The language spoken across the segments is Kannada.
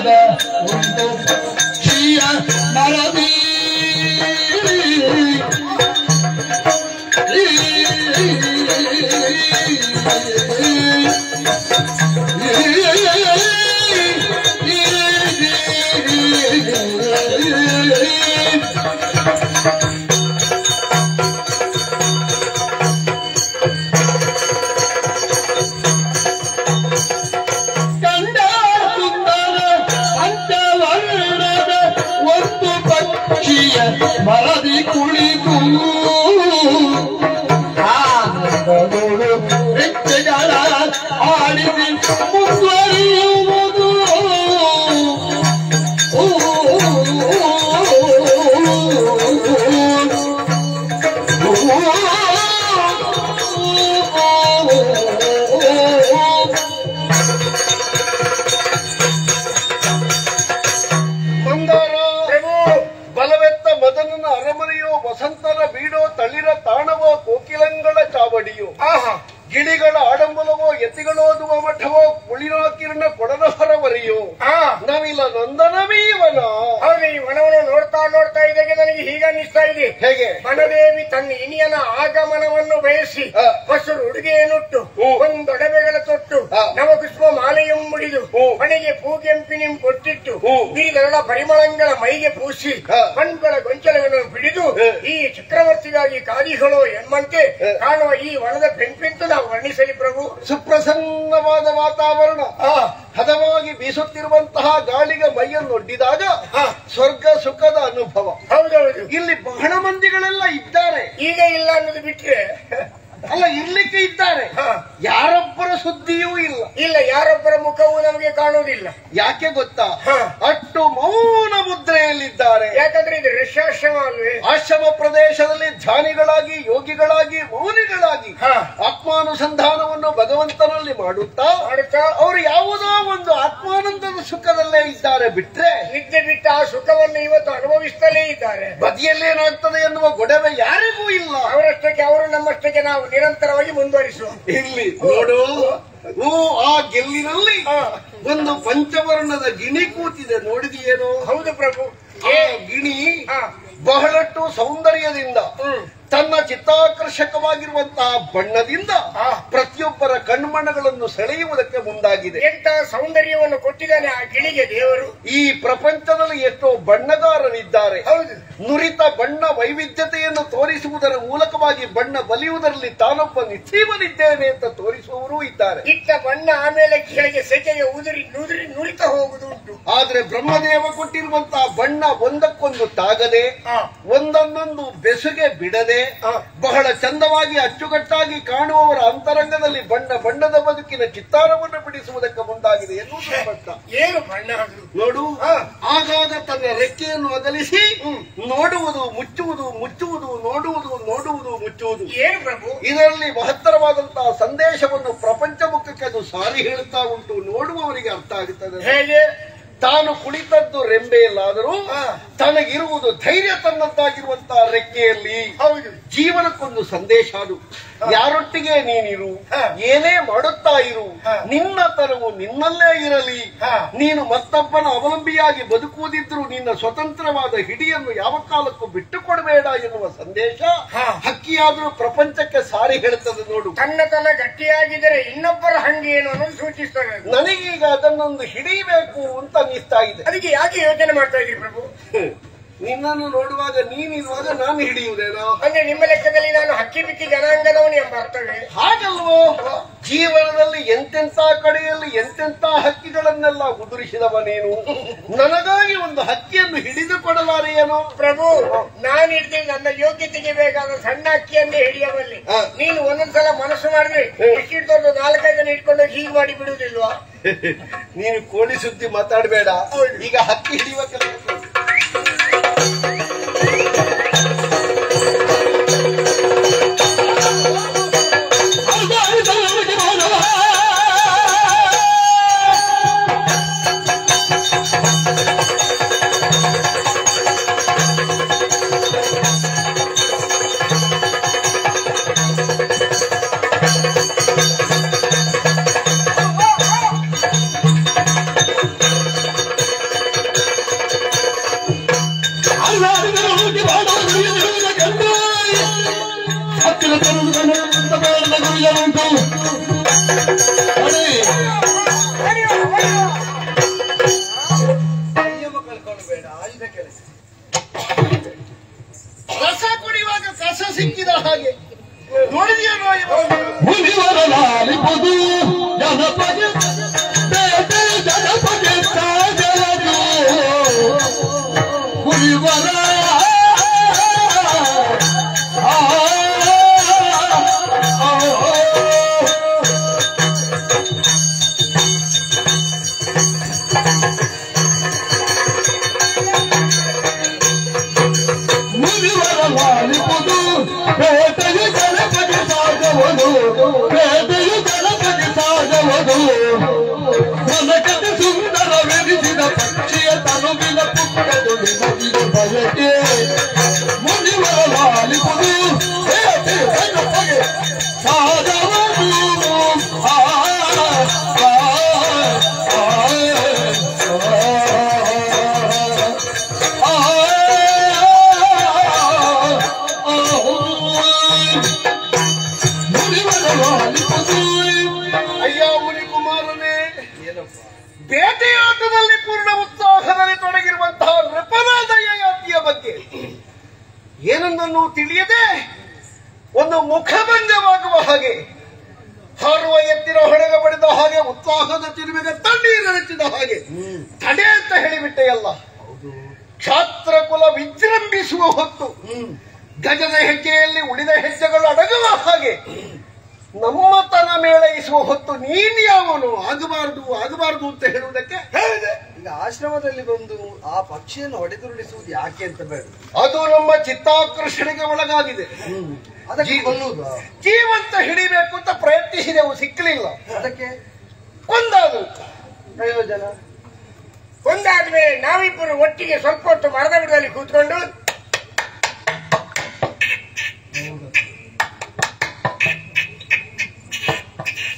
ವರುಣದ ಒಂದು ಶ್ರೀಯ ಮರದಿ ಮರದಿ ಕುಳಿತು ವ್ಯಕ್ತಿಗಳ ಆಡಿಸಿ ಮುಂದುವರಿಯುವುದು ವಸಂತರ ಬೀಡೋ ತಳಿರ ತಾಣವೋ ಕೋಕಿಲಂಗಳ ಚಾವಡಿಯೋ ಗಿಳಿಗಳ ಆಡಂಬಲವೋ ಎತ್ತಿಗಳೋದುವ ಮಠವೋ ಕುಳಿನೋ ಕಿರಣ ಕೊಡದ ಹೊರವರಿಯೋ ನವಿಲ ನೊಂದನವೀವನ. ಈ ವನವನ್ನು ನೋಡ್ತಾ ನೋಡ್ತಾ ಇದ್ದಾಗೆ ನನಗೆ ಹೀಗೆ ಅನ್ನಿಸ್ತಾ ಇದೆ. ಹೇಗೆ? ವನದೇವಿ ತನ್ನ ಇನಿಯನ ಆಗಮನವನ್ನು ಬಯಸಿ ಹೊಸರು ಉಡುಗೆಯನ್ನುಟ್ಟು ಒಂದೊಡವೆಗಳ ತೊಟ್ಟು ನವಪುಷ್ಪ ಮಾಲೆಯಂ ಮುಡಿದು ಮನೆಗೆ ಪೂಗೆಂಪಿನಿಂ ಕೊಟ್ಟಿಟ್ಟು ಬೀದರಳ ಪರಿಮಳಂಗಳ ಮೈಗೆ ಪೂಸಿ ಕಣ್ಗಳ ಗೊಂಚಲಗಳನ್ನು ಬಿಡಿದು ಈ ಚಕ್ರವರ್ತಿಗಾಗಿ ಕಾದಿಗಳೋ ಎಂಬಂತೆ ಕಾಣುವ ಈ ವನದ ಬೆಂಪಿಂತು ನಾವು ವರ್ಣಿಸಲಿ ಪ್ರಭು. ಸುಪ್ರಸನ್ನವಾದ ವಾತಾವರಣ, ಹದವಾಗಿ ಬೀಸುತ್ತಿರುವಂತಹ ಗಾಳಿಗೆ ಮೈಯನ್ನೊಡ್ಡಿದಾಗ ಸ್ವರ್ಗ ಸುಖದ ಅನುಭವ. ಹೌದೌದು. ಇಲ್ಲಿ ಬಹಳ ಮಂದಿಗಳೆಲ್ಲ ಇದ್ದಾರೆ. ಈಗ ಇಲ್ಲ ಅನ್ನೋದು ಬಿಟ್ರೆ ಅಲ್ಲ, ಇರ್ಲಿಕ್ಕೆ ಇದ್ದಾರೆ. ಯಾರೊಬ್ಬರ ಸುದ್ದಿಯೂ ಇಲ್ಲ. ಇಲ್ಲ, ಯಾರೊಬ್ಬರ ಮುಖವೂ ನಮಗೆ ಕಾಣುವುದಿಲ್ಲ. ಯಾಕೆ ಗೊತ್ತಾ? ಅಷ್ಟು ಮೌನ ಮುದ್ರೆಯಲ್ಲಿದ್ದಾರೆ. ಯಾಕಂದ್ರೆ ಇದು ಋಷ್ಯಾಶ್ರಮ ಅಲ್ವೇ? ಆಶ್ರಮ ಪ್ರದೇಶದಲ್ಲಿ ಧ್ಯಾನಿಗಳಾಗಿ, ಯೋಗಿಗಳಾಗಿ, ಮೌನಿಗಳಾಗಿ ಆತ್ಮಾನುಸಂಧಾನವನ್ನು ಭಗವಂತನಲ್ಲಿ ಮಾಡುತ್ತಾ ಅವರು ಯಾವುದೋ ಒಂದು ಆತ್ಮಾನಂದದ ಸುಖದಲ್ಲೇ ಇದ್ದಾರೆ. ಬಿಟ್ರೆ ನಿದ್ದೆ ಬಿಟ್ಟ ಆ ಸುಖವನ್ನು ಇವತ್ತು ಅನುಭವಿಸ್ತಲೇ ಇದ್ದಾರೆ. ಬದಿಯಲ್ಲೇನಾಗ್ತದೆ ಎನ್ನುವ ಗೊಡವೆ ಯಾರಿಗೂ ಇಲ್ಲ. ಅವರಷ್ಟಕ್ಕೆ ಅವರು, ನಮ್ಮಷ್ಟಕ್ಕೆ ನಾವು ನಿರಂತರವಾಗಿ ಮುಂದುವರಿಸುವ. ಇಲ್ಲಿ ನೋಡು, ಆ ಗೆಲ್ಲಿನಲ್ಲಿ ಒಂದು ಪಂಚವರ್ಣದ ಗಿಣಿ ಕೂತಿದೆ, ನೋಡಿದೆಯೇನೋ? ಹೌದು ಪ್ರಭು. ಆ ಗಿಣಿ ಬಹಳಷ್ಟು ಸೌಂದರ್ಯದಿಂದ, ತನ್ನ ಚಿತ್ತಾಕರ್ಷಕವಾಗಿರುವಂತಹ ಬಣ್ಣದಿಂದ ಪ್ರತಿಯೊಬ್ಬರ ಕಣ್ಮಣಗಳನ್ನು ಸೆಳೆಯುವುದಕ್ಕೆ ಮುಂದಾಗಿದೆ. ಎಂತ ಸೌಂದರ್ಯವನ್ನು ಕೊಟ್ಟಿದ್ದಾನೆ ಆ ಗಿಳಿಗೆ ದೇವರು. ಈ ಪ್ರಪಂಚದಲ್ಲಿ ಎಷ್ಟೋ ಬಣ್ಣಗಾರರಿದ್ದಾರೆ. ಹೌದು. ನುರಿತ ಬಣ್ಣ ವೈವಿಧ್ಯತೆಯನ್ನು ತೋರಿಸುವುದರ ಮೂಲಕವಾಗಿ ಬಣ್ಣ ಬಲಿಯುವುದರಲ್ಲಿ ತಾನೊಬ್ಬ ನಿಶ್ಚಯವನಿದ್ದೇನೆ ಅಂತ ತೋರಿಸುವವರೂ ಇದ್ದಾರೆ. ಇಟ್ಟ ಬಣ್ಣ ಆಮೇಲೆ ಕೆಳಗೆ ಸೆಕೆಗೆ ನುರಿತ ಹೋಗುವುದು ಉಂಟು. ಆದ್ರೆ ಬ್ರಹ್ಮದೇವ ಕೊಟ್ಟಿರುವಂತಹ ಬಣ್ಣ ಒಂದಕ್ಕೊಂದು ತಾಗದೆ, ಒಂದೊಂದೊಂದು ಬೆಸುಗೆ ಬಿಡದೆ, ಬಹಳ ಚಂದವಾಗಿ ಅಚ್ಚುಕಟ್ಟಾಗಿ ಕಾಣುವವರ ಅಂತರಂಗದಲ್ಲಿ ಬಣ್ಣದ ಬದುಕಿನ ಚಿತ್ತಾರವನ್ನು ಬಿಡಿಸುವುದಕ್ಕೆ ಮುಂದಾಗಿದೆ ಎನ್ನುವುದು ಸ್ಪಷ್ಟ. ಏನು ಬಣ್ಣ ನೋಡು, ಆಗಾಗ ತನ್ನ ರೆಕ್ಕೆಯನ್ನು ಅಗಲಿಸಿ ನೋಡುವುದು, ಮುಚ್ಚುವುದು, ಮುಚ್ಚುವುದು, ನೋಡುವುದು, ನೋಡುವುದು, ಮುಚ್ಚುವುದು. ಏನು ಪ್ರಭು? ಇದರಲ್ಲಿ ಮಹತ್ತರವಾದಂತಹ ಸಂದೇಶವನ್ನು ಪ್ರಪಂಚ ಮುಖಕ್ಕೆ ಅದು ಸಾರಿ ಹೇಳುತ್ತಾ ಉಂಟು. ನೋಡುವವರಿಗೆ ಅರ್ಥ ಆಗುತ್ತದೆ. ಹೇಗೆ? ತಾನು ಕುಳಿತದ್ದು ರೆಂಬೆಯಲ್ಲಾದರೂ ತನಗಿರುವುದು ಧೈರ್ಯ ತನ್ನದ್ದಾಗಿರುವಂತಹ ರೆಕ್ಕೆಯಲ್ಲಿ. ಹೌದು. ಜೀವನಕ್ಕೊಂದು ಸಂದೇಶ ಅದು. ಯಾರೊಟ್ಟಿಗೆ ನೀನಿರು, ಏನೇ ಮಾಡುತ್ತಾ ಇರು, ನಿನ್ನ ತನವು ನಿನ್ನಲ್ಲೇ ಇರಲಿ. ನೀನು ಮತ್ತೊಬ್ಬನ ಅವಲಂಬಿಯಾಗಿ ಬದುಕುವುದಿದ್ರು ನಿನ್ನ ಸ್ವತಂತ್ರವಾದ ಹಿಡಿಯನ್ನು ಯಾವ ಕಾಲಕ್ಕೂ ಬಿಟ್ಟುಕೊಡಬೇಡ ಎನ್ನುವ ಸಂದೇಶ ಹಕ್ಕಿಯಾದರೂ ಪ್ರಪಂಚಕ್ಕೆ ಸಾರಿ ಹೇಳುತ್ತದೆ. ನೋಡು, ತನ್ನ ಗಟ್ಟಿಯಾಗಿದ್ದರೆ ಇನ್ನೊಬ್ಬರ ಹಂಗೇನು ಅನ್ನೋದು ಸೂಚಿಸ್ತದೆ. ನನಗೀಗ ಅದನ್ನೊಂದು ಹಿಡಿಯಬೇಕು ಅಂತ ಅನ್ನಿಸ್ತಾ ಇದೆ. ಅದಕ್ಕೆ ಯಾಕೆ ಯೋಚನೆ ಮಾಡ್ತಾ ಇದ್ದೀವಿ ಪ್ರಭು? ನಿನ್ನನ್ನು ನೋಡುವಾಗ, ನೀನಿರುವಾಗ ನಾನು ಹಿಡಿಯುವುದೇನೋ? ಅಂದ್ರೆ ನಿಮ್ಮ ಲೆಕ್ಕದಲ್ಲಿ ನಾನು ಹಕ್ಕಿ ಬಿಕ್ಕಿ ಜನಾಂಗದವನು ಎಂಬ ಅರ್ಥವೇ? ಹಾಗಲ್ವೋ? ಜೀವನದಲ್ಲಿ ಎಂತೆಂಥ ಕಡೆಯಲ್ಲಿ ಎಂತೆಂಥ ಹಕ್ಕಿಗಳನ್ನೆಲ್ಲ ಉದುರಿಸಿದವ ನೀನು. ನನಗಾಗಿ ಒಂದು ಹಕ್ಕಿಯನ್ನು ಹಿಡಿದುಕೊಡಲಾರೆಯೇನೋ? ಪ್ರಭು, ನಾನು ಹಿಡಿದು ನನ್ನ ಯೋಗ್ಯತೆಗೆ ಬೇಕಾದ ಸಣ್ಣ ಹಕ್ಕಿಯನ್ನೇ ಹಿಡಿಯಬಲ್ಲೆ. ನೀನು ಒಂದೊಂದ್ಸಲ ಮನಸ್ಸು ಮಾಡಿದ್ರೆ ಎಷ್ಟಿಡ್ದೊಂದು 4-5 ಜನ ಇಟ್ಕೊಂಡು ಹೀಗೆ ಮಾಡಿ ಬಿಡುವುದಿಲ್ವಾ? ನೀನು ಕೋಳಿ ಸುದ್ದಿ ಮಾತಾಡಬೇಡ. ಈಗ ಹಕ್ಕಿ ಹಿಡಿಯುವ ಕೆಲಸ. ಸಿಕ್ಕಿದ ಹಾಗೆ ನೋಡಿದೆಯೋ ಮುನಿವರ ಲಾಲಿಪುದು ಜನಪದ ಜನಪದ ಸಾಗರದು ಮುನಿವರ ಬೇಟೆಯು ಗಣಪತಿ ಸಾಗವದು ಬೇಟೆಯು ಗಣಪತಿ ಸಾಗವದು ನನಕತೆ ಸುಂದರವೆನಿಸಿದ ಪಕ್ಷಿಯ ತನುವಿನ ಪುಕ್ಕದು ನಿಮಗಿದ ಬಯಕೆ ಮುನಿವರ ಲಾಲಿಪುದು ಬೇಟೆಯು ಗಣಪತಿ ಸಾಗವದು ಅಯ್ಯ ಮುನಿಕುಮಾರನೇ, ಬೇಟೆಯಾಟದಲ್ಲಿ ಪೂರ್ಣ ಉತ್ಸಾಹದಲ್ಲಿ ತೊಡಗಿರುವಂತಹ ನೃಪನಾದಯ ಯಾತಿಯ ಬಗ್ಗೆ ಏನನ್ನೂ ತಿಳಿಯದೆ ಒಂದು ಮುಖಭಂಗವಾಗುವ ಹಾಗೆ, ಹಾರುವ ಎತ್ತಿನ ಹೊಡೆಗ ಪಡೆದ ಹಾಗೆ, ಉತ್ಸಾಹದ ಚಿರುಮೆಗೆ ತಣ್ಣೀರೆಚ್ಚಿದ ಹಾಗೆ ತಡೆ ಅಂತ ಹೇಳಿಬಿಟ್ಟೆಯಲ್ಲ. ಕ್ಷಾತ್ರ ಕುಲ ವಿಜೃಂಭಿಸುವ ಹೊತ್ತು ಗಜದ ಹೆಜ್ಜೆಯಲ್ಲಿ ಉಳಿದ ಹೆಜ್ಜೆಗಳು ಅಡಗುವ ಹಾಗೆ ನಮ್ಮತನ ಮೇಳೈಸುವ ಹೊತ್ತು ನೀನ್ ಯಾವನು ಆಗಬಾರದು ಅಂತ ಹೇಳುವುದಕ್ಕೆ ಹೇಳಿದೆ. ಈಗ ಆಶ್ರಮದಲ್ಲಿ ಬಂದು ಆ ಪಕ್ಷಿಯನ್ನು ಹೊಡೆದುರುಳಿಸುವುದು ಯಾಕೆ ಅಂತ ಬೇಡ, ಅದು ನಮ್ಮ ಚಿತ್ತಾಕರ್ಷಣೆಗೆ ಒಳಗಾಗಿದೆ. ಅದಕ್ಕೆ ಕೊಲ್ಲುವುದು, ಜೀವಂತ ಹಿಡಿಬೇಕು ಅಂತ ಪ್ರಯತ್ನಿಸಿದೆವು, ಸಿಕ್ಕಲಿಲ್ಲ. ಅದಕ್ಕೆ ಕೊಂದಾದ್ರು ಪ್ರಯೋಜನ. ಒಂದಾದ್ಮೇಲೆ ನಾವಿಬ್ಬರು ಒಟ್ಟಿಗೆ ಸ್ವಲ್ಪ ಹೊತ್ತು ಮರದ ಬುಡದಲ್ಲಿ ಕೂತ್ಕೊಂಡು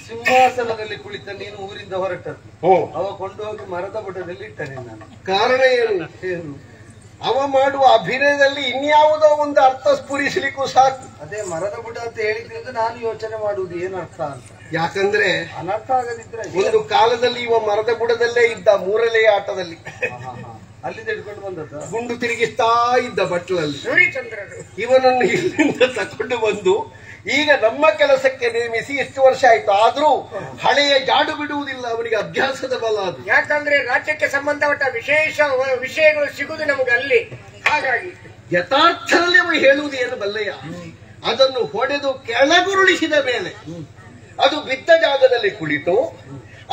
ಸಿಂಹಾಸನದಲ್ಲಿ ಕುಳಿತ ನೀನು ಊರಿಂದ ಹೊರಟದ್ದು, ಅವ ಕೊಂಡು ಹೋಗಿ ಮರದ ಬುಡದಲ್ಲಿ ಇಟ್ಟನೆ. ನಾನು ಕಾರಣ ಏನು? ಅವ ಮಾಡುವ ಅಭಿನಯದಲ್ಲಿ ಇನ್ಯಾವುದೋ ಒಂದು ಅರ್ಥ ಸ್ಫುರಿಸಲಿಕ್ಕೂ ಸಾಕು. ಅದೇ ಮರದ ಬುಡ ಅಂತ ಹೇಳಿದ್ರಿಂದ ನಾನು ಯೋಚನೆ ಮಾಡುವುದು ಏನು ಅರ್ಥ ಅಂತ. ಯಾಕಂದ್ರೆ ಅನರ್ಥ ಆಗದಿದ್ರೆ ಒಂದು ಕಾಲದಲ್ಲಿ ಇವ ಮರದ ಬುಡದಲ್ಲೇ ಇದ್ದ, ಮೂರಲೆಯ ಆಟದಲ್ಲಿ ಅಲ್ಲಿಂದ ಹಿಡ್ಕೊಂಡು ಬಂದದ್ದು. ಗುಂಡು ತಿರುಗಿಸ್ತಾ ಇದ್ದ ಬಟ್ಲಲ್ಲಿ. ಸೂರ್ಯಚಂದ್ರರು ಇವನನ್ನು ಇಲ್ಲಿಂದ ತಕೊಂಡು ಬಂದು ಈಗ ನಮ್ಮ ಕೆಲಸಕ್ಕೆ ನೇಮಿಸಿ ಎಷ್ಟು ವರ್ಷ ಆಯ್ತು, ಆದ್ರೂ ಹಳೆಯ ಜಾಡು ಬಿಡುವುದಿಲ್ಲ. ಅವನಿಗೆ ಅಭ್ಯಾಸದ ಬಲ ಅದು. ಯಾಕಂದ್ರೆ ರಾಜ್ಯಕ್ಕೆ ಸಂಬಂಧಪಟ್ಟ ವಿಶೇಷ ವಿಷಯಗಳು ಸಿಗುವುದು ನಮಗೆ ಅಲ್ಲಿ. ಹಾಗಾಗಿ ಯಥಾರ್ಥದಲ್ಲಿ ಅವ ಹೇಳುವುದು ಏನು ಬಲ್ಲಯ್ಯ, ಅದನ್ನು ಹೊಡೆದು ಕೆಳಗುರುಳಿಸಿದ ಮೇಲೆ ಅದು ಬಿದ್ದ ಜಾಗದಲ್ಲಿ ಕುಳಿತು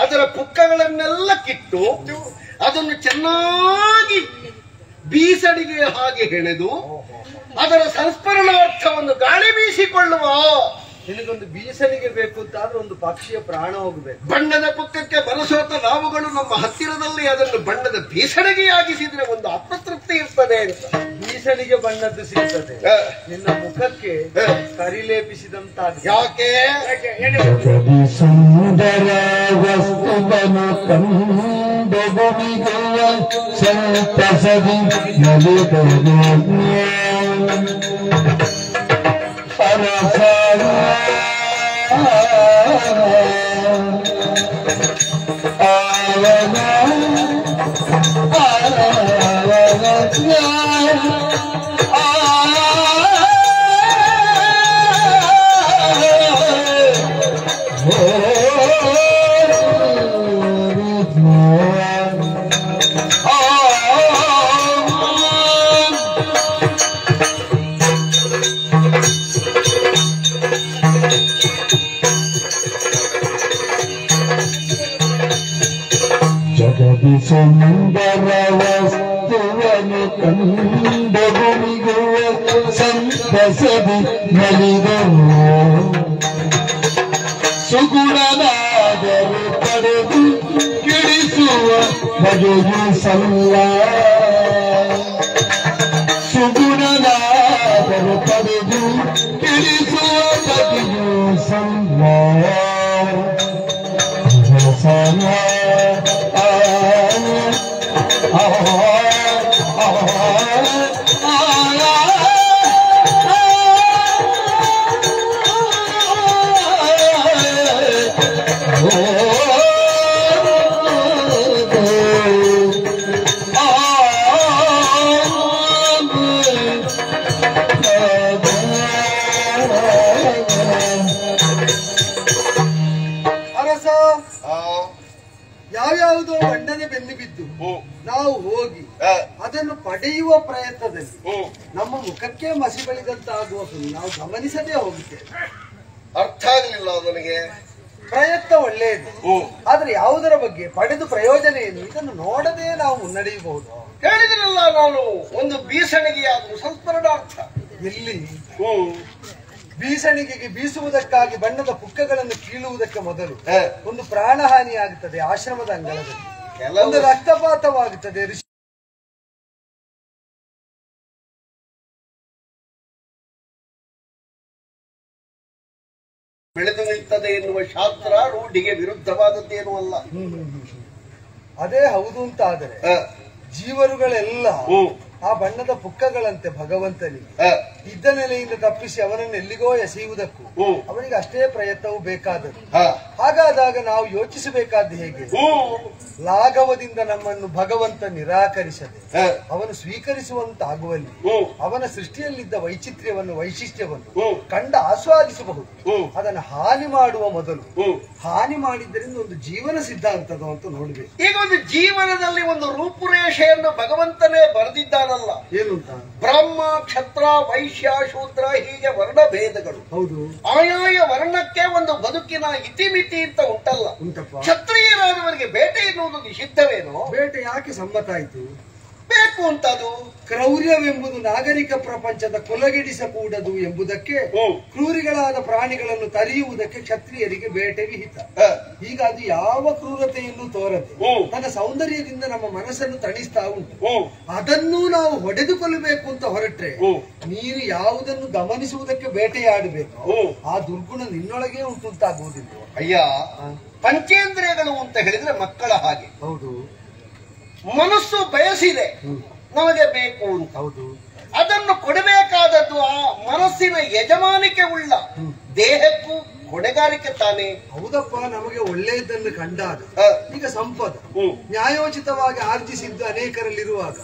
ಅದರ ಪುಕ್ಕಗಳನ್ನೆಲ್ಲ ಕಿತ್ತು ಅದನ್ನು ಚೆನ್ನಾಗಿ ಬೀಸಣಿಗೆ ಹಾಗೆ ಹೆಣೆದು ಅದರ ಸಂಸ್ಮರಣಾರ್ಥವನ್ನು ಗಾಳಿ ಬೀಸಿಕೊಳ್ಳುವ. ನಿನಗೊಂದು ಬೀಸಣಿಗೆ ಬೇಕು ಅಂತ ಆದ್ರೆ ಒಂದು ಪಕ್ಷಿಯ ಪ್ರಾಣ ಹೋಗಬೇಕು. ಬಣ್ಣದ ಪುಕ್ಕಕ್ಕೆ ಬರಸೋತ ನಾವುಗಳು ನಮ್ಮ ಹತ್ತಿರದಲ್ಲಿ ಅದನ್ನು ಬಣ್ಣದ ಬೀಸಣಿಗೆಯಾಗಿಸಿದ್ರೆ ಒಂದು ಆತ್ಮತೃಪ್ತಿ ಇರ್ತದೆ ಅಂತ. ಬೀಸಣಿಗೆ ಬಣ್ಣದ್ದು ಸಿಗ್ತದೆ, ನಿನ್ನ ಮುಖಕ್ಕೆ ಕರಿಲೇಪಿಸಿದಂತ. ಯಾಕೆ? ಸುಂದರ ವಸ್ತುವನ್ನು ಕಂಡುಗುವ ಸಂತಸದಿ ಪರಸಾರ ಜಗದಿ ಸುಂದರ ವಸ್ತುವನ್ನು ಕಂಡುಗುವ ಸಂತಸದಿ ನಲಿದವು ಸುಗುಣನಾದರೂ ಪಡೆದು ಕಿಡಿಸುವ ಬಗೆಯು ಸಲ್ಲ. ಸುಗುಣನಾದರೂ ಪಡೆದು ಕಿಡಿಸುವ ಬಗೆಯು ಸಲ್ಲ. ಯಾವುದೋ ಬಣ್ಣದ ಬೆನ್ನು ಬಿದ್ದು ನಾವು ಹೋಗಿ ಅದನ್ನು ಪಡೆಯುವ ಪ್ರಯತ್ನದಲ್ಲಿ ನಮ್ಮ ಮುಖಕ್ಕೆ ಮಸಿ ಬಳಿದಂತಾಗುವ ನಾವು ಗಮನಿಸದೇ ಹೋಗುತ್ತೇವೆ. ಅರ್ಥ ಆಗಲಿಲ್ಲ ನನಗೆ. ಪ್ರಯತ್ನ ಒಳ್ಳೆಯದು, ಆದ್ರೆ ಯಾವುದರ ಬಗ್ಗೆ ಪಡೆದು ಪ್ರಯೋಜನ ಏನು ಇದನ್ನು ನೋಡದೆ ನಾವು ಮುನ್ನಡೆಯಬಹುದು. ಹೇಳಿದ್ರಲ್ಲ ನಾನು ಒಂದು ಬೀಸಣಿಗೆಯಾದರೂ ಸಂಸ್ಮರಣಾರ್ಥ. ಎಲ್ಲಿ ಬೀಸಣಿಗೆಗೆ ಬೀಸುವುದಕ್ಕಾಗಿ ಬಣ್ಣದ ಪುಕ್ಕಗಳನ್ನು ಕೀಳುವುದಕ್ಕೆ ಮೊದಲು ಒಂದು ಪ್ರಾಣಹಾನಿ ಆಗುತ್ತದೆ. ಆಶ್ರಮದ ಅಂಗಳದಲ್ಲಿ ಒಂದು ರಕ್ತಪಾತವಾಗುತ್ತದೆ. ಬೆಳೆದು ನಿಲ್ತದೆ ಎನ್ನುವ ಶಾಸ್ತ್ರ ರೂಢಿಗೆ ವಿರುದ್ಧವಾದದ್ದೇನೂ ಅಲ್ಲ. ಅದೇ ಹೌದು ಅಂತ ಆದರೆ ಜೀವರುಗಳೆಲ್ಲ ಆ ಬಣ್ಣದ ಪುಕ್ಕಗಳಂತೆ ಭಗವಂತನಿಗೆ ಇದ್ದ ನೆಲೆಯಿಂದ ತಪ್ಪಿಸಿ ಅವನನ್ನು ಎಲ್ಲಿಗೋ ಎಸೆಯುವುದಕ್ಕೂ ಅವನಿಗೆ ಅಷ್ಟೇ ಪ್ರಯತ್ನವೂ ಬೇಕಾದದ್ದು. ಹಾಗಾದಾಗ ನಾವು ಯೋಚಿಸಬೇಕಾದ್ದು ಹೇಗೆ? ಲಾಘವದಿಂದ ನಮ್ಮನ್ನು ಭಗವಂತ ನಿರಾಕರಿಸದೆ ಅವನು ಸ್ವೀಕರಿಸುವಂತಾಗುವಲ್ಲಿ ಅವನ ಸೃಷ್ಟಿಯಲ್ಲಿದ್ದ ವೈಶಿಷ್ಟ್ಯವನ್ನು ಕಂಡು ಆಸ್ವಾದಿಸಬಹುದು. ಅದನ್ನು ಹಾನಿ ಮಾಡುವ ಮೊದಲು ಹಾನಿ ಮಾಡಿದ್ದರಿಂದ ಒಂದು ಜೀವನ ಸಿದ್ಧಾಂತದ ಅಂತ ನೋಡ್ಬೇಕು. ಈಗ ಒಂದು ಜೀವನದಲ್ಲಿ ಒಂದು ರೂಪುರೇಷೆಯನ್ನು ಭಗವಂತನೇ ಬರೆದಿದ್ದಾನಲ್ಲ. ಏನು ಅಂತ? ಬ್ರಹ್ಮ, ಕ್ಷತ್ರ, ವೈಶ್ಯ, ಶೂದ್ರ ಹೀಗೆ ವರ್ಣ ಭೇದಗಳು. ಹೌದು, ಆಯಾಯ ವರ್ಣಕ್ಕೆ ಒಂದು ಬದುಕಿನ ಇತಿಮಿತಿ ಅಂತ ಉಂಟಲ್ಲ. ಉಂಟಪ್ಪ. ಕ್ಷತ್ರಿಯರಾದವರಿಗೆ ಬೇಟೆ ಎನ್ನುವುದು ನಿಷಿದ್ಧವೇನೋ? ಬೇಟೆ ಯಾಕೆ ಸಮ್ಮತಾಯಿತು? ಬೇಕು ಅಂತದು. ಕ್ರೌರ್ಯವೆಂಬುದು ನಾಗರಿಕ ಪ್ರಪಂಚದ ಕೊಲಗೆಡಿಸಕೂಡದು ಎಂಬುದಕ್ಕೆ ಕ್ರೂರಿಗಳಾದ ಪ್ರಾಣಿಗಳನ್ನು ತರಿಯುವುದಕ್ಕೆ ಕ್ಷತ್ರಿಯರಿಗೆ ಬೇಟೆ ವಿಹಿತ. ಈಗ ಅದು ಯಾವ ಕ್ರೂರತೆಯನ್ನು ತೋರದೆ ತನ್ನ ಸೌಂದರ್ಯದಿಂದ ನಮ್ಮ ಮನಸ್ಸನ್ನು ತಣಿಸ್ತಾ ಉಂಟು. ಅದನ್ನು ನಾವು ಹೊಡೆದುಕೊಳ್ಳಬೇಕು ಅಂತ ಹೊರಟ್ರೆ ನೀನು ಯಾವುದನ್ನು ಗಮನಿಸುವುದಕ್ಕೆ ಬೇಟೆಯಾಡಬೇಕು ಆ ದುರ್ಗುಣ ನಿನ್ನೊಳಗೆ ಉಂಟು ಅಂತಾಗುವುದಿಲ್ಲ. ಅಯ್ಯ, ಪಂಚೇಂದ್ರಿಯಗಳು ಅಂತ ಹೇಳಿದ್ರೆ ಮಕ್ಕಳ ಹಾಗೆ. ಹೌದು, ಮನಸ್ಸು ಬಯಸಿದೆ ನಮಗೆ ಬೇಕು ಅಂತ. ಹೌದು, ಅದನ್ನು ಕೊಡಬೇಕಾದದ್ದು ಆ ಮನಸ್ಸಿನ ಯಜಮಾನಿಕೆ ಉಳ್ಳ ದೇಹಕ್ಕೂ ಹೊಣೆಗಾರಿಕೆ ತಾನೇ. ಹೌದಪ್ಪ. ನಮಗೆ ಒಳ್ಳೆಯದನ್ನು ಕಂಡಾಗ ಈಗ ಸಂಪದ ನ್ಯಾಯೋಚಿತವಾಗಿ ಆರ್ಜಿಸಿದ್ದು ಅನೇಕರಲ್ಲಿರುವಾಗ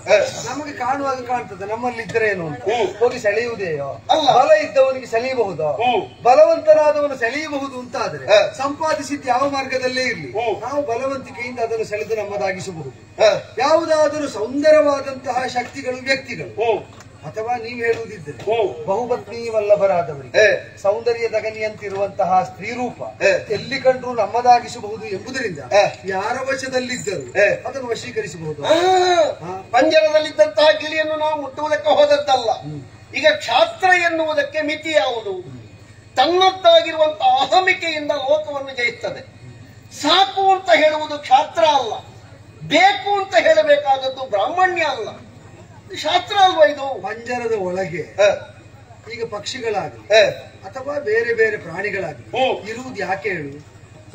ನಮಗೆ ಕಾಣುವಾಗ ಕಾಣ್ತದೆ ನಮ್ಮಲ್ಲಿದ್ದರೆ ಏನು ಅಂತ ಹೋಗಿ ಸೆಳೆಯುವುದೇಯೋ? ಬಲ ಇದ್ದವನಿಗೆ ಸೆಳೆಯಬಹುದು, ಬಲವಂತನಾದವನು ಸೆಳೆಯಬಹುದು ಅಂತ ಆದ್ರೆ ಸಂಪಾದಿಸಿದ್ದು ಯಾವ ಮಾರ್ಗದಲ್ಲೇ ಇರಲಿ ನಾವು ಬಲವಂತಿಕೆಯಿಂದ ಅದನ್ನು ಸೆಳೆದು ನಮ್ಮದಾಗಿಸಬಹುದು. ಯಾವುದಾದರೂ ಸುಂದರವಾದಂತಹ ಶಕ್ತಿಗಳು, ವ್ಯಕ್ತಿಗಳು ಅಥವಾ ನೀವು ಹೇಳುವುದಿದ್ದರೆ ಬಹುಪತ್ನಿ ವಲ್ಲಭರಾದವರಿಗೆ ಸೌಂದರ್ಯದ ಗನಿಯಂತಿರುವಂತಹ ಸ್ತ್ರೀ ರೂಪ ಎಲ್ಲಿ ಕಂಡ್ರು ನಮ್ಮದಾಗಿಸಬಹುದು ಎಂಬುದರಿಂದ ಯಾರ ವಶದಲ್ಲಿದ್ದರು ಅದನ್ನು ವಶೀಕರಿಸಬಹುದು. ಪಂಜರದಲ್ಲಿದ್ದಂತಹ ಗಿಳಿಯನ್ನು ನಾವು ಮುಟ್ಟುವುದಕ್ಕೆ ಹೋದದ್ದಲ್ಲ. ಈಗ ಕ್ಷಾತ್ರ ಎನ್ನುವುದಕ್ಕೆ ಮಿತಿ ಯಾವುದು? ತನ್ನದ್ದಾಗಿರುವಂತಹ ಅಹಮಿಕೆಯಿಂದ ಲೋಕವನ್ನು ಜಯಿಸುತ್ತದೆ. ಸಾಕು ಅಂತ ಹೇಳುವುದು ಕ್ಷಾತ್ರ ಅಲ್ಲ, ಬೇಕು ಅಂತ ಹೇಳಬೇಕಾದದ್ದು ಬ್ರಾಹ್ಮಣ್ಯ ಅಲ್ಲ, ಶಾಸ್ತ್ರ ಅಲ್ವಾ ಇದು? ಪಂಜರದ ಒಳಗೆ ಈಗ ಪಕ್ಷಿಗಳಾಗಲಿ ಅಥವಾ ಬೇರೆ ಬೇರೆ ಪ್ರಾಣಿಗಳಾಗಲಿ ಇರುವುದು ಯಾಕೆ ಹೇಳು?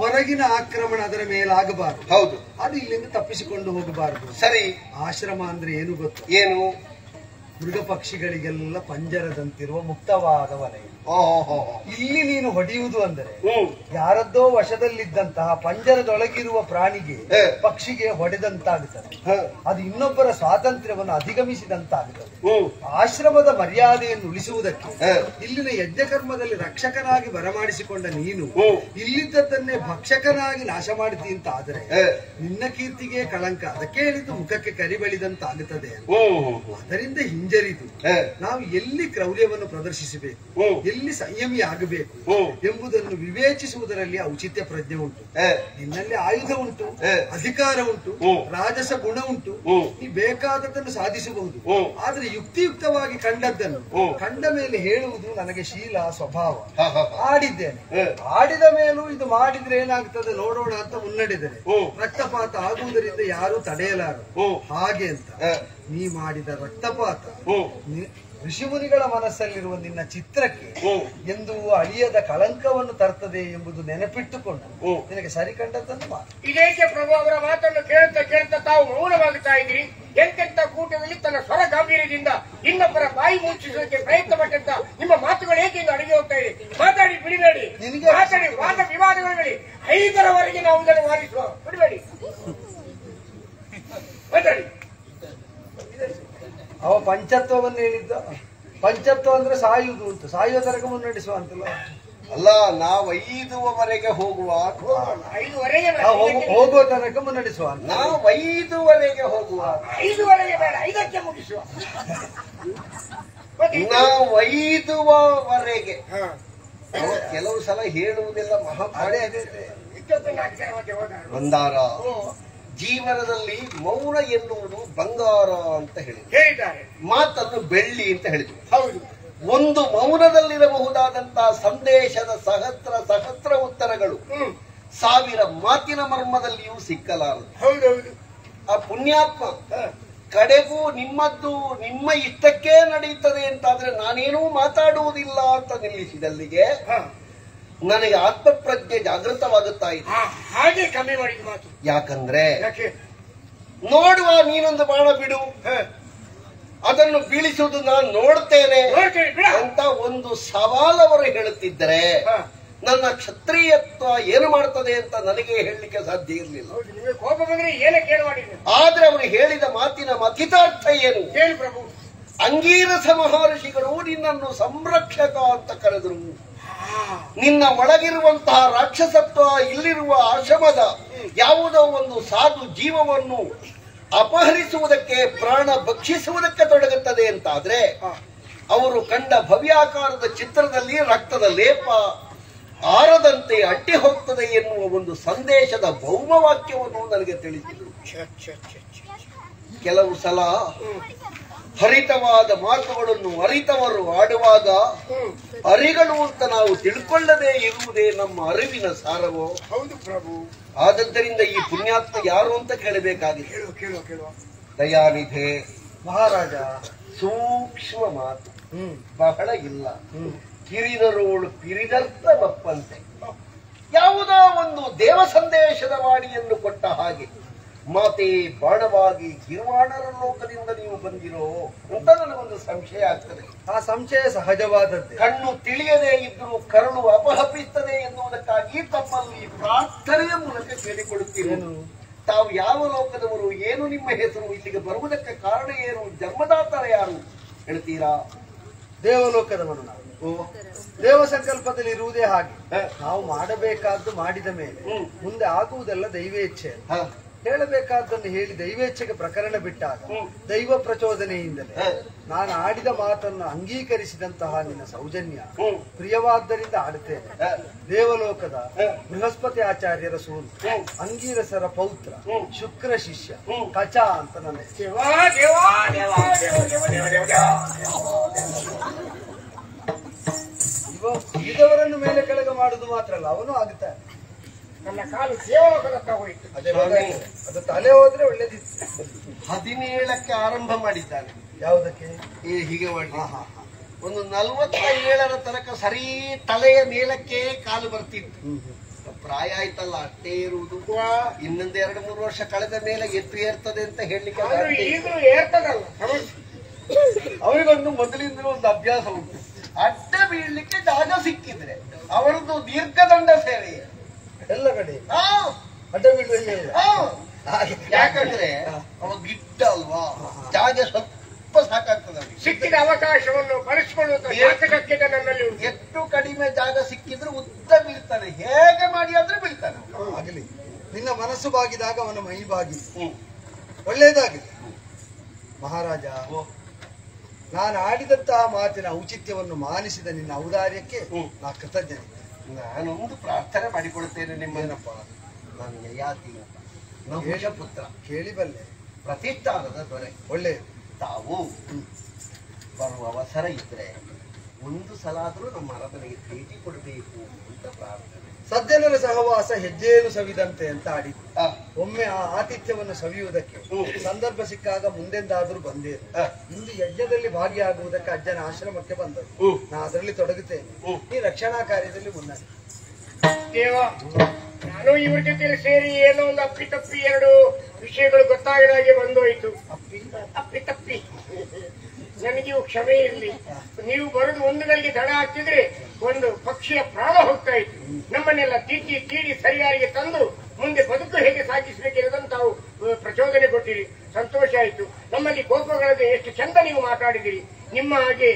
ಹೊರಗಿನ ಆಕ್ರಮಣ ಅದರ ಮೇಲಾಗಬಾರದು. ಹೌದು, ಅದು ಇಲ್ಲಿಂದ ತಪ್ಪಿಸಿಕೊಂಡು ಹೋಗಬಾರದು. ಸರಿ. ಆಶ್ರಮ ಅಂದ್ರೆ ಏನು ಗೊತ್ತು? ಏನು? ಮೃಗ ಪಕ್ಷಿಗಳಿಗೆಲ್ಲ ಪಂಜರದಂತಿರುವ ಮುಕ್ತವಾದ ವಲಯ. ಇಲ್ಲಿ ನೀನು ಹೊಡೆಯುವುದು ಅಂದರೆ ಯಾರದ್ದೋ ವಶದಲ್ಲಿದ್ದಂತಹ ಪಂಜರದೊಳಗಿರುವ ಪ್ರಾಣಿಗೆ, ಪಕ್ಷಿಗೆ ಹೊಡೆದಂತಾಗುತ್ತದೆ. ಅದು ಇನ್ನೊಬ್ಬರ ಸ್ವಾತಂತ್ರ್ಯವನ್ನು ಅಧಿಗಮಿಸಿದಂತಾಗುತ್ತದೆ. ಆಶ್ರಮದ ಮರ್ಯಾದೆಯನ್ನು ಉಳಿಸುವುದಕ್ಕೆ ಇಲ್ಲಿನ ಯಜ್ಞಕರ್ಮದಲ್ಲಿ ರಕ್ಷಕನಾಗಿ ಬರಮಾಡಿಸಿಕೊಂಡ ನೀನು ಇಲ್ಲಿದ್ದದ್ದನ್ನೇ ಭಕ್ಷಕನಾಗಿ ನಾಶ ಮಾಡುತ್ತಿ ಅಂತ ಆದರೆ ನಿನ್ನ ಕೀರ್ತಿಗೆ ಕಳಂಕ. ಅದಕ್ಕೆ ಹೇಳಿದ್ದು ಮುಖಕ್ಕೆ ಕರಿಬಳಿದಂತಾಗುತ್ತದೆ. ಅದರಿಂದ ಹಿಂಜರಿದು ನಾವು ಎಲ್ಲಿ ಕ್ರೌರ್ಯವನ್ನು ಪ್ರದರ್ಶಿಸಬೇಕು, ಎಲ್ಲಿ ಸಂಯಮಿ ಆಗಬೇಕು ಎಂಬುದನ್ನು ವಿವೇಚಿಸುವುದರಲ್ಲಿ ಔಚಿತ್ಯ ಪ್ರಜ್ಞೆ ಉಂಟು. ನಿನ್ನಲ್ಲಿ ಆಯುಧ ಉಂಟು, ಅಧಿಕಾರ ಉಂಟು, ರಾಜಸ ಗುಣ ಉಂಟು, ನೀ ಬೇಕಾದದ್ದನ್ನು ಸಾಧಿಸಬಹುದು. ಆದ್ರೆ ಯುಕ್ತಿಯುಕ್ತವಾಗಿ ಕಂಡದ್ದನ್ನು ಕಂಡ ಮೇಲೆ ಹೇಳುವುದು ನನಗೆ ಶೀಲ ಸ್ವಭಾವ. ಆಡಿದ್ದೇನೆ, ಆಡಿದ ಮೇಲೂ ಇದು ಮಾಡಿದ್ರೆ ಏನಾಗ್ತದೆ ನೋಡೋಣ ಅಂತ ಮುನ್ನಡೆದರೆ ರಕ್ತಪಾತ ಆಗುವುದರಿಂದ ಯಾರೂ ತಡೆಯಲಾರರು. ಹಾಗೆ ಅಂತ ನೀ ಮಾಡಿದ ರಕ್ತಪಾತ ಋಷಿಮುನಿಗಳ ಮನಸ್ಸಲ್ಲಿರುವ ನಿನ್ನ ಚಿತ್ರಕ್ಕೆ ಎಂದು ಅಳಿಯದ ಕಳಂಕವನ್ನು ತರ್ತದೆ ಎಂಬುದು ನೆನಪಿಟ್ಟುಕೊಂಡು ನಿನಗೆ ಸರಿ ಕಂಡದ್ದನ್ನು ಮಾತು. ಇದೇಕೆ ಪ್ರಭು ಅವರ ಮಾತನ್ನು ಕೇಳ್ತಾ ಕೇಳ್ತಾ ತಾವು ಮೌನವಾಗುತ್ತಾ ಇದ್ದೀರಿ? ಎಂತೆಂತ ಕೂಟದಲ್ಲಿ ತನ್ನ ಸ್ವರ ಗಾಂಭೀರ್ಯದಿಂದ ಇನ್ನೊಬ್ಬರ ಬಾಯಿ ಮುಚ್ಚಿಸೋಕೆ ಪ್ರಯತ್ನ ಪಟ್ಟಂತ ನಿಮ್ಮ ಮಾತುಗಳು ಏಕೆ ಅಡಗಿ ಹೋಗ್ತಾ ಇದೆ? ಮಾತಾಡಿ ಬಿಡಬೇಡಿ, ಮಾತಾಡಿ, ವಾದ ವಿವಾದಗಳು ಬೇಡಿ, 5ರವರೆಗೆ ನಾವು ಇದನ್ನು ವಾದಿಸುವ, ಬಿಡಬೇಡಿ, ಮಾತಾಡಿ. ಅವ ಪಂಚತ್ವವನ್ನು ಹೇಳಿದ್ದ. ಪಂಚತ್ವ ಅಂದ್ರೆ ಸಾಯುವುದು ಅಂತ, ಸಾಯುವ ತನಕ ಮುನ್ನಡೆಸುವ ಅಂತಲ್ಲ. ಅಲ್ಲ, ನಾವು 5ವರೆಗೆ ಹೋಗುವ. 5ವರೆಗೆ ಹೋಗುವ ತನಕ ಮುನ್ನಡೆಸುವ. ನಾವು 5ವರೆಗೆ ಹೋಗುವ. 5ವರೆಗೆ ಬೇಡ, 5ಕ್ಕೆ ಮುಗಿಸುವ. ನಾವು 5ವರೆಗೆ. ಕೆಲವು ಸಲ ಹೇಳುವುದೆಲ್ಲ ಮಂದಾರ. ಜೀವನದಲ್ಲಿ ಮೌನ ಎನ್ನುವುದು ಬಂಗಾರ ಅಂತ ಹೇಳಿದ್ದಾರೆ, ಮಾತನ್ನು ಬೆಳ್ಳಿ ಅಂತ ಹೇಳಿದ್ರು. ಹೌದು, ಒಂದು ಮೌನದಲ್ಲಿರಬಹುದಾದಂತಹ ಸಂದೇಶದ ಸಹಸ್ರ ಉತ್ತರಗಳು 1000 ಮಾತಿನ ಮರ್ಮದಲ್ಲಿಯೂ ಸಿಕ್ಕಲಾರದು. ಹೌದೌದು. ಆ ಪುಣ್ಯಾತ್ಮ ಕಡೆಗೂ ನಿಮ್ಮ ಇಷ್ಟಕ್ಕೆ ನಡೆಯುತ್ತದೆ ಅಂತಾದ್ರೆ ನಾನೇನೂ ಮಾತಾಡುವುದಿಲ್ಲ ಅಂತ ನಿಲ್ಲಿಸಿದಲ್ಲಿಗೆ ನನಗೆ ಆತ್ಮಪ್ರಜ್ಞೆ ಜಾಗೃತವಾಗುತ್ತಾ ಇದೆ. ಹಾಗೆ ಕಮ್ಮಿ ಮಾಡಿದ ಮಾತು. ಯಾಕಂದ್ರೆ ನೋಡುವ, ನೀನೊಂದು ಬಾಣ ಬಿಡು, ಅದನ್ನು ಬೀಳಿಸುವುದು ನಾನು ನೋಡ್ತೇನೆ ಅಂತ ಒಂದು ಸವಾಲವರು ಹೇಳುತ್ತಿದ್ದರೆ ನನ್ನ ಕ್ಷತ್ರಿಯತ್ವ ಏನು ಮಾಡ್ತದೆ ಅಂತ ನನಗೆ ಹೇಳಲಿಕ್ಕೆ ಸಾಧ್ಯ ಇರಲಿಲ್ಲ. ಕೋಪ ಬಂದ್ರೆ ಏನಕ್ಕೆ ಏನು ಮಾಡಿದ್ರು? ಆದ್ರೆ ಅವರು ಹೇಳಿದ ಮಾತಿನ ಮಥಿತಾರ್ಥ ಏನು? ಹೇಳಿ ಪ್ರಭು. ಅಂಗೀರಸ ಮಹರ್ಷಿಗಳು ನಿನ್ನನ್ನು ಸಂರಕ್ಷಕ ಅಂತ ಕರೆದರು. ನಿನ್ನ ಒಳಗಿರುವಂತಹ ರಾಕ್ಷಸತ್ವ ಇಲ್ಲಿರುವ ಆಶ್ರಮದ ಯಾವುದೋ ಒಂದು ಸಾಧು ಜೀವವನ್ನು ಅಪಹರಿಸುವುದಕ್ಕೆ, ಪ್ರಾಣ ಭಕ್ಷಿಸುವುದಕ್ಕೆ ತೊಡಗುತ್ತದೆ ಅಂತಾದ್ರೆ ಅವರು ಕಂಡ ಭವ್ಯಾಕಾರದ ಚಿತ್ರದಲ್ಲಿ ರಕ್ತದ ಲೇಪ ಆರದಂತೆ ಅಟ್ಟಿ ಹೋಗ್ತದೆ ಎನ್ನುವ ಒಂದು ಸಂದೇಶದ ಭೌಮವಾಕ್ಯವನ್ನು ನನಗೆ ತಿಳಿಸಿದರು. ಕೆಲವು ಸಲ ಹರಿತವಾದ ಮಾತುಗಳನ್ನು ಅರಿತವರು ಆಡುವಾಗ ಅರಿಗಳು ಅಂತ ನಾವು ತಿಳ್ಕೊಳ್ಳದೆ ಇರುವುದೇ ನಮ್ಮ ಅರಿವಿನ ಸಾರವೋ? ಹೌದು ಪ್ರಭು. ಆದದ್ದರಿಂದ ಈ ಪುಣ್ಯಾತ್ಮ ಯಾರು ಅಂತ ಕೇಳಬೇಕಾಗಿದೆ. ಕೇಳುವ ದಯಾನಿಧೆ ಮಹಾರಾಜ. ಸೂಕ್ಷ್ಮ ಮಾತು, ಬಹಳ ಇಲ್ಲ. ಕಿರಿದರೋಳು ಪಿರಿದರ್ಥ ಬಪ್ಪಂತೆ. ಯಾವುದೋ ಒಂದು ದೇವ ಸಂದೇಶದ ವಾಣಿಯನ್ನು ಕೊಟ್ಟ ಹಾಗೆ ಮಾತೆ ಬಾಣವಾಗಿ ಗಿರ್ವಾಣರ ಲೋಕದಿಂದ ನೀವು ಬಂದಿರೋ ಅಂತ ನನಗೊಂದು ಸಂಶಯ ಆಗ್ತದೆ. ಆ ಸಂಶಯ ಸಹಜವಾದದ್ದೇ. ಕಣ್ಣು ತಿಳಿಯದೇ ಇದ್ದರೂ ಕರುಳು ಅಪಹಪಿಸುತ್ತದೆ ಎನ್ನುವುದಕ್ಕಾಗಿ ತಮ್ಮಲ್ಲಿ ಪ್ರಾರ್ಥನೆಯ ಮೂಲಕ ಕೇಳಿಕೊಳ್ಳುತ್ತೀರಿ. ತಾವು ಯಾವ ಲೋಕದವರು, ಏನು ನಿಮ್ಮ ಹೆಸರು, ಇಲ್ಲಿಗೆ ಬರುವುದಕ್ಕೆ ಕಾರಣ ಏನು, ಜನ್ಮದಾತರ ಯಾರು ಹೇಳ್ತೀರಾ? ದೇವಲೋಕದವನು ನಾವು. ದೇವ ಸಂಕಲ್ಪದಲ್ಲಿ ಇರುವುದೇ ಹಾಗೆ. ನಾವು ಮಾಡಬೇಕಾದ್ದು ಮಾಡಿದ ಮೇಲೆ ಮುಂದೆ ಆಗುವುದೆಲ್ಲ ದೈವೇಚ್ಛೆ. ಹೇಳಬೇಕಾದ್ದನ್ನು ಹೇಳಿ ದೈವೇಚ್ಛೆಗೆ ಪ್ರಕರಣ ಬಿಟ್ಟಾಗ ದೈವ ಪ್ರಚೋದನೆಯಿಂದಲೇ ನಾನು ಆಡಿದ ಮಾತನ್ನು ಅಂಗೀಕರಿಸಿದಂತಹ ನಿನ್ನ ಸೌಜನ್ಯ ಪ್ರಿಯವಾದ್ದರಿಂದ ಆಡುತ್ತೇನೆ. ದೇವಲೋಕದ ಬೃಹಸ್ಪತಿ ಆಚಾರ್ಯರ ಸೂರು, ಅಂಗೀರಸರ ಪೌತ್ರ, ಶುಕ್ರ ಶಿಷ್ಯ ಕಚ ಅಂತ ನನ್ನ ಇದವರನ್ನು ಮೇಲೆ ಕೆಳಗೆ ಮಾಡುದು ಮಾತ್ರ ಅಲ್ಲ, ಅವನು ಆಗುತ್ತಾನೆ. ನನ್ನ ಕಾಲು ದೇವಲೋಕದತ್ತ ಹೋಯಿತು. ಅದು ತಲೆ ಹೋದ್ರೆ ಒಳ್ಳೇದಿತ್ತು. 17ಕ್ಕೆ ಆರಂಭ ಮಾಡಿದ್ದಾನೆ. ಯಾವುದಕ್ಕೆ? ಹೀಗೆ ಮಾಡಿ ಒಂದು 47ರ ತನಕ ಸರಿ ತಲೆಯ ಮೇಲಕ್ಕೆ ಕಾಲು ಬರ್ತಿತ್ತು. ಪ್ರಾಯ ಆಯ್ತಲ್ಲ, ಅಷ್ಟೇ ಇರುವುದು. ಇನ್ನೊಂದು 2-3 ವರ್ಷ ಕಳೆದ ಮೇಲೆ ಎತ್ತು ಏರ್ತದೆ ಅಂತ ಹೇಳಲಿಕ್ಕೆ ಅವರಿಗೊಂದು ಮೊದಲಿಂದಲೂ ಒಂದು ಅಭ್ಯಾಸ ಉಂಟು. ಅಡ್ಡ ಬೀಳ್ಲಿಕ್ಕೆ ಜಾಗ ಸಿಕ್ಕಿದ್ರೆ ಅವರದ್ದು ದೀರ್ಘದಂಡ ಸೇವೆ ಎಲ್ಲ ಕಡೆ ಅಡ್ಡ ಬೀಳುವ. ಯಾಕಂದ್ರೆ ಅವ ಗಿಡ್ಡ ಅಲ್ವಾ, ಜಾಗ ಸ್ವಲ್ಪ ಸಾಕಾಗ್ತದೆ. ಸಿಕ್ಕಿದ ಅವಕಾಶವನ್ನು ಬಳಸಿಕೊಳ್ಳುವ ನನ್ನಲ್ಲಿ ಎಷ್ಟು ಕಡಿಮೆ ಜಾಗ ಸಿಕ್ಕಿದ್ರೆ ಉದ್ದ ಬೀಳ್ತಾನೆ. ಹೇಗೆ ಮಾಡಿ ಆದ್ರೆ ಬೀಳ್ತಾನೆ. ಆಗಲಿ, ನಿನ್ನ ಮನಸ್ಸು ಬಾಗಿದಾಗ ಅವನ ಮೈ ಬಾಗಿ ಒಳ್ಳೆಯದಾಗಲಿ. ಮಹಾರಾಜ, ನಾನು ಆಡಿದಂತಹ ಮಾತಿನ ಔಚಿತ್ಯವನ್ನು ಮಾನಿಸಿದ ನಿನ್ನ ಔದಾರ್ಯಕ್ಕೆ ನಾ ಕೃತಜ್ಞನೆ. ನಾನೊಂದು ಪ್ರಾರ್ಥನೆ ಮಾಡಿಕೊಳ್ತೇನೆ ನಿಮ್ಮನ್ನಪ್ಪ. ನಾನು ಯಯಾತಿ ನಹುಷ ಪುತ್ರ, ಕೇಳಿಬಲ್ಲೆ, ಪ್ರತಿಷ್ಠಾನದ ದೊರೆ. ಒಳ್ಳೆಯದು. ತಾವು ಬರುವ ಅವಸರ ಇದ್ರೆ ಒಂದು ಸಲ ಆದ್ರೂ ನಮ್ಮ ಅರಮನೆಗೆ ಭೇಟಿ ಕೊಡಬೇಕು ಅಂತ ಪ್ರಾರ್ಥನೆ. ಸಜ್ಜನರ ಸಹವಾಸ ಹೆಜ್ಜೆಯನ್ನು ಸವಿದಂತೆ ಅಂತ ಆಡಿದ್ದು. ಒಮ್ಮೆ ಆ ಆತಿಥ್ಯವನ್ನು ಸವಿಯುವುದಕ್ಕೆ ಸಂದರ್ಭ ಸಿಕ್ಕಾಗ ಮುಂದೆಂದಾದ್ರೂ ಬಂದೇನು. ಇಂದು ಯಜ್ಞದಲ್ಲಿ ಭಾಗಿಯಾಗುವುದಕ್ಕೆ ಅಜ್ಜನ ಆಶ್ರಮಕ್ಕೆ ಬಂದರು. ನಾ ಅದರಲ್ಲಿ ತೊಡಗುತ್ತೇನೆ, ಈ ರಕ್ಷಣಾ ಕಾರ್ಯದಲ್ಲಿ ಮುನ್ನಡೆ. ದೇವ, ನಾನು ಇವ್ರ ಜೊತೆ ಸೇರಿ ಏನೋ ಒಂದು ಅಪ್ಪಿತಪ್ಪಿ 2 ವಿಷಯಗಳು ಗೊತ್ತಾಗದ ಹಾಗೆ ಬಂದೋಯ್ತು. ಅಪ್ಪಿತಪ್ಪಿ ನನಗಿವು ಕ್ಷಮೆ ಇರಲಿ. ನೀವು ಬರೋದು ಒಂದು ಗಳಿಗೆ ತಡ ಆಗ್ತಿದ್ರೆ ಒಂದು ಪಕ್ಷಿಯ ಪ್ರಾಣ ಹೋಗ್ತಾ ಇತ್ತು. ನಮ್ಮನ್ನೆಲ್ಲ ತೀಡಿ ಸರಿಯಾಗಿ ತಂದು ಮುಂದೆ ಬದುಕು ಹೇಗೆ ಸಾಗಿಸಬೇಕಿರೋದನ್ನು ತಾವು ಪ್ರಚೋದನೆ ಹೇಳಿಕೊಟ್ಟಿರಿ, ಸಂತೋಷ ಆಯಿತು. ನಮ್ಮಲ್ಲಿ ಗೋಪಗಳಲ್ಲಿ ಎಷ್ಟು ಚಂದ ನೀವು ಮಾತಾಡಿದಿರಿ. ನಿಮ್ಮ ಹಾಗೆ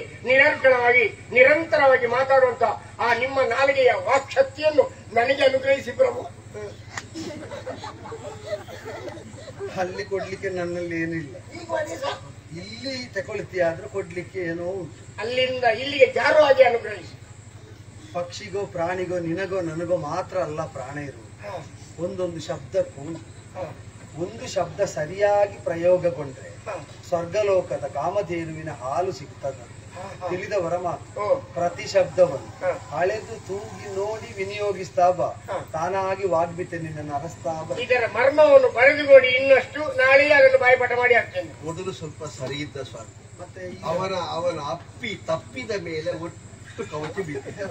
ನಿರಂತರವಾಗಿ ಮಾತಾಡುವಂತ ಆ ನಿಮ್ಮ ನಾಲಿಗೆಯ ವಾಕ್ಶಕ್ತಿಯನ್ನು ನನಗೆ ಅನುಗ್ರಹಿಸಿ ಪ್ರಭು. ಅಲ್ಲಿ ಕೊಡ್ಲಿಕ್ಕೆ ನನ್ನಲ್ಲಿ ಏನಿಲ್ಲ. ಇಲ್ಲಿ ತಗೊಳ್ತೀಯಾದ್ರೂ ಕೊಡ್ಲಿಕ್ಕೆ ಏನೋ ಉಂಟು. ಅಲ್ಲಿಂದ ಇಲ್ಲಿಗೆ ಜಾರು ಆಗಿ ಅನುಗ್ರಹಿಸಿ. ಪಕ್ಷಿಗೋ ಪ್ರಾಣಿಗೋ ನಿನಗೋ ನನಗೋ ಮಾತ್ರ ಅಲ್ಲ ಪ್ರಾಣ ಇರುವುದು. ಒಂದೊಂದು ಶಬ್ದಕ್ಕೂ ಒಂದು ಶಬ್ದ ಸರಿಯಾಗಿ ಪ್ರಯೋಗಗೊಂಡ್ರೆ ಸ್ವರ್ಗಲೋಕದ ಕಾಮಧೇನುವಿನ ಹಾಲು ಸಿಗ್ತದೆ. ತಿಳಿದವರ ಮಾತು. ಪ್ರತಿ ಶಬ್ದವನ್ನು ಅಳೆದು ತೂಗಿ ನೋಡಿ ವಿನಿಯೋಗಿಸ್ತಾ ಬಾ, ತಾನಾಗಿ ವಾಗ್ಮಿತೆ ನಿನ್ನನ್ನು ಅರಸ್ತಾ ಬಾ. ಇದರ ಮರ್ಮವನ್ನು ಬರೆದುಕೊಡಿ, ಇನ್ನಷ್ಟು ನಾಳೆ ಅದನ್ನು ಬಾಯಿಪಾಠ ಮಾಡಿ ಹಾಕ್ತೇನೆ. ಮೊದಲು ಸ್ವಲ್ಪ ಸರಿ ಇದ್ದ ಸ್ವಾಮಿ, ಮತ್ತೆ ಅವನ ತಪ್ಪಿದ ಮೇಲೆ ಒಟ್ಟು ಕವಚ ಬೀಳ್ತದೆ.